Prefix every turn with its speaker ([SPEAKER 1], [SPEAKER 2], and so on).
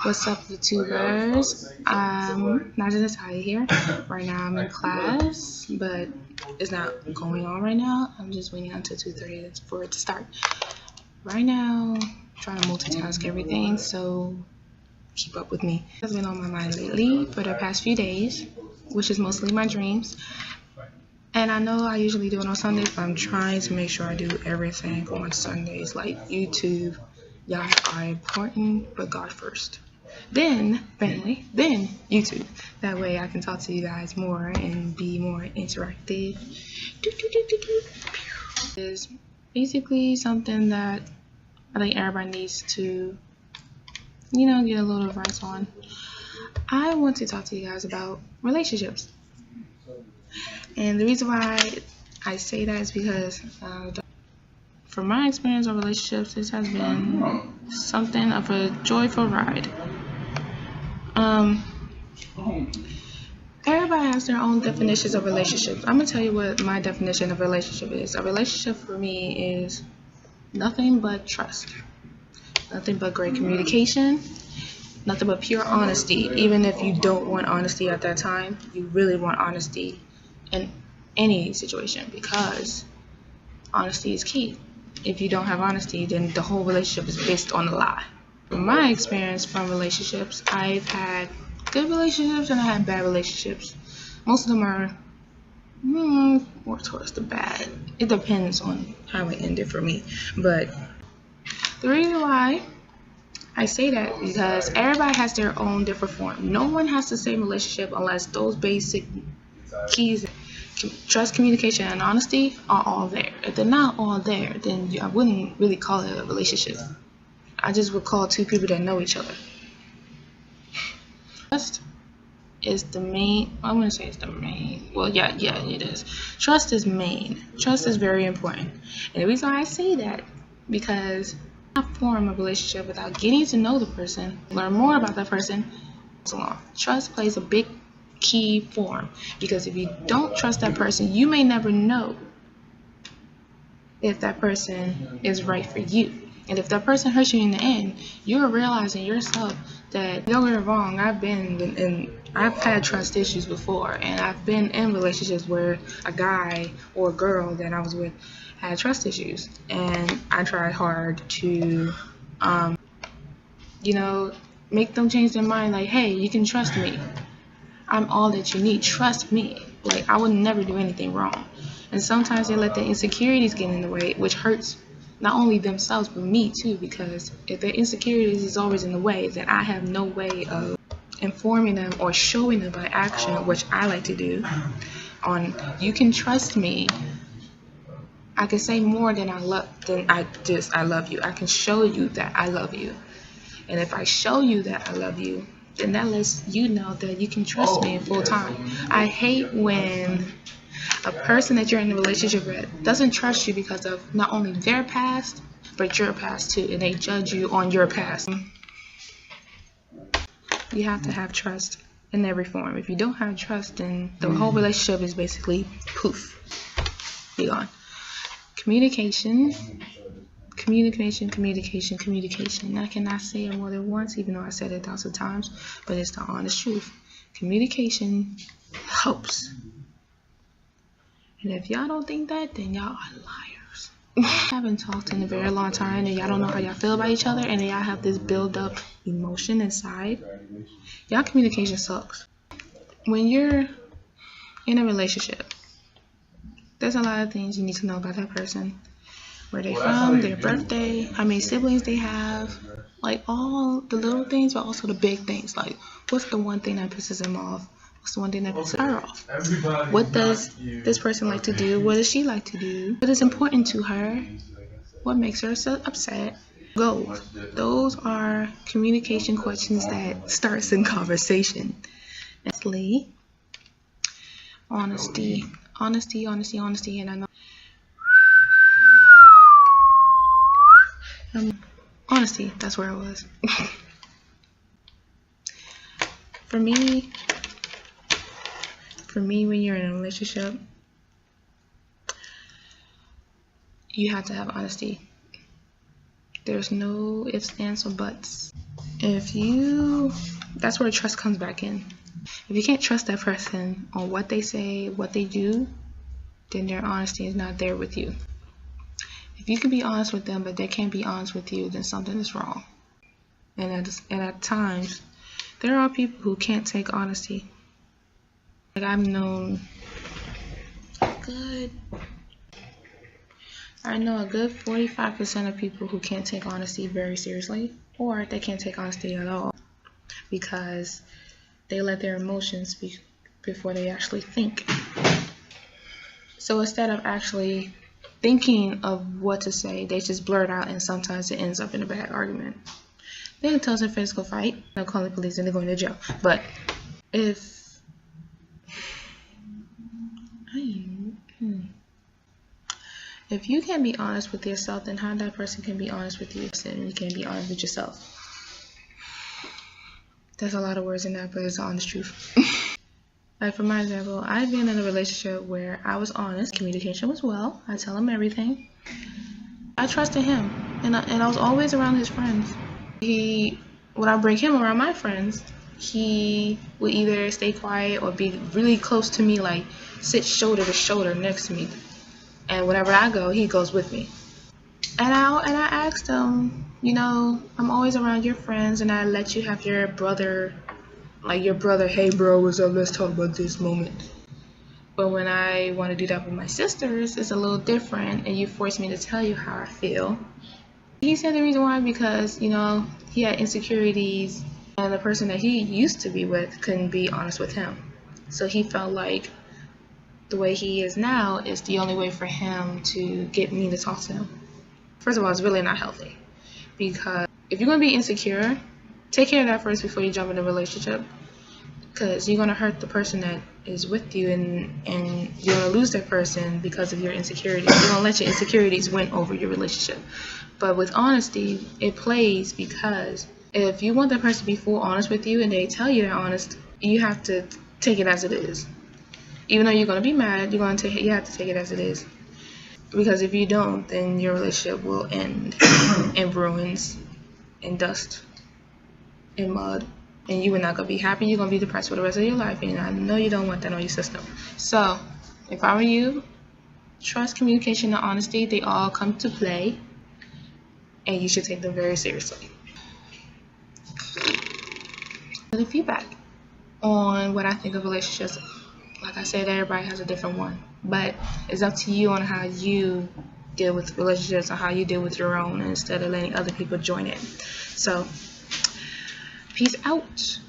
[SPEAKER 1] What's up, YouTubers? Najee Natalia here. Right now I'm in class, but it's not going on right now. I'm just waiting until 2:30 for it to start. Right now, I'm trying to multitask everything, so keep up with me. It's been on my mind lately for the past few days, which is mostly my dreams. And I know I usually do it on Sundays, but I'm trying to make sure I do everything on Sundays, like YouTube. Y'all are important, but God first. Then family, then YouTube. That way I can talk to you guys more and be more interactive. Is basically something that I think everybody needs to, get a little advice on. I want to talk to you guys about relationships. And the reason why I say that is because from my experience of relationships, this has been something of a joyful ride. Everybody has their own definitions of relationships. I'm gonna tell you what my definition of relationship is. A relationship for me is nothing but trust, nothing but great communication, nothing but pure honesty. Even if you don't want honesty at that time, you really want honesty in any situation, because honesty is key. If you don't have honesty, then the whole relationship is based on a lie. From my experience from relationships, I've had good relationships and I had bad relationships. Most of them are more towards the bad. It depends on how it ended for me. But the reason why I say that is because everybody has their own different form. No one has the same relationship unless those basic keys, trust, communication, and honesty, are all there. If they're not all there, then I wouldn't really call it a relationship. I just would call two people that know each other. Trust is the main. I wouldn't say it's the main. Well, yeah, it is. Trust is main. Trust is very important. And the reason why I say that, because you cannot form a relationship without getting to know the person, learn more about that person. So on. Trust plays a big key form, because if you don't trust that person, you may never know if that person is right for you. And if that person hurts you in the end, you're realizing yourself that, don't get me wrong, I've had trust issues before, and I've been in relationships where a guy or a girl that I was with had trust issues, and I tried hard to make them change their mind, like, hey, you can trust me. I'm all that you need. Trust me. Like, I would never do anything wrong. And sometimes they let their insecurities get in the way, which hurts not only themselves but me too, because if their insecurities is always in the way, then I have no way of informing them or showing them by action, which I like to do, on you can trust me. I can say more than I love you. I can show you that I love you. And if I show you that I love you, then that lets you know that you can trust me in full time. I hate when a person that you're in a relationship with doesn't trust you because of not only their past, but your past too, and they judge you on your past. You have to have trust in every form. If you don't have trust, then the whole relationship is basically poof, be gone. Communication. I cannot say it more than once, even though I said it 1,000 times, but it's the honest truth. Communication helps. And if y'all don't think that, then y'all are liars. I haven't talked in a very long time, and y'all don't know how y'all feel about each other, and then y'all have this build-up emotion inside. Y'all communication sucks. When you're in a relationship, there's a lot of things you need to know about that person. Where they from, their birthday, how many siblings they have, like all the little things, but also the big things. Like, what's the one thing that pisses him off? What's the one thing that pisses her off? What does this person like to do? What does she like to do? What is important to her? What makes her so upset? Goals. Those are communication questions that starts in conversation. Lastly, honesty, and I know. Honesty, that's where I was. For me, when you're in a relationship, you have to have honesty. There's no ifs, ands, or buts. That's where trust comes back in. If you can't trust that person on what they say, what they do, then their honesty is not there with you. If you can be honest with them, but they can't be honest with you, then something is wrong. And at times, there are people who can't take honesty. Like I've known a good 45% of people who can't take honesty very seriously, or they can't take honesty at all because they let their emotions speak before they actually think. So instead of actually thinking of what to say, they just blurt out, and sometimes it ends up in a bad argument. Then it tells their friends to go fight, they'll call the police, and they're going to jail. But if you can't be honest with yourself, then how that person can be honest with you, and you can't be honest with yourself? There's a lot of words in that, but it's the honest truth. Like for my example, I've been in a relationship where I was honest, communication was well, I tell him everything. I trusted him, and I was always around his friends. When I bring him around my friends, he would either stay quiet or be really close to me, like sit shoulder to shoulder next to me. And whenever I go, he goes with me. And I asked him, I'm always around your friends, and I let you have your brother, hey bro, what's up, let's talk about this moment. But when I want to do that with my sisters, it's a little different, and you force me to tell you how I feel. He said the reason why, because, he had insecurities, and the person that he used to be with couldn't be honest with him. So he felt like the way he is now is the only way for him to get me to talk to him. First of all, it's really not healthy, because if you're going to be insecure, take care of that first before you jump in a relationship, because you're going to hurt the person that is with you, and you're going to lose that person because of your insecurities. You're going to let your insecurities win over your relationship. But with honesty, it plays, because if you want that person to be full honest with you and they tell you they're honest, you have to take it as it is. Even though you're going to be mad, you have to take it as it is. Because if you don't, then your relationship will end in ruins, in dust, in mud, and you are not going to be happy. You're going to be depressed for the rest of your life, and I know you don't want that on your system. So, if I were you, trust, communication, and honesty, they all come to play, and you should take them very seriously. The feedback on what I think of relationships. Like I said, everybody has a different one, but it's up to you on how you deal with relationships and how you deal with your own, instead of letting other people join in. So, peace out.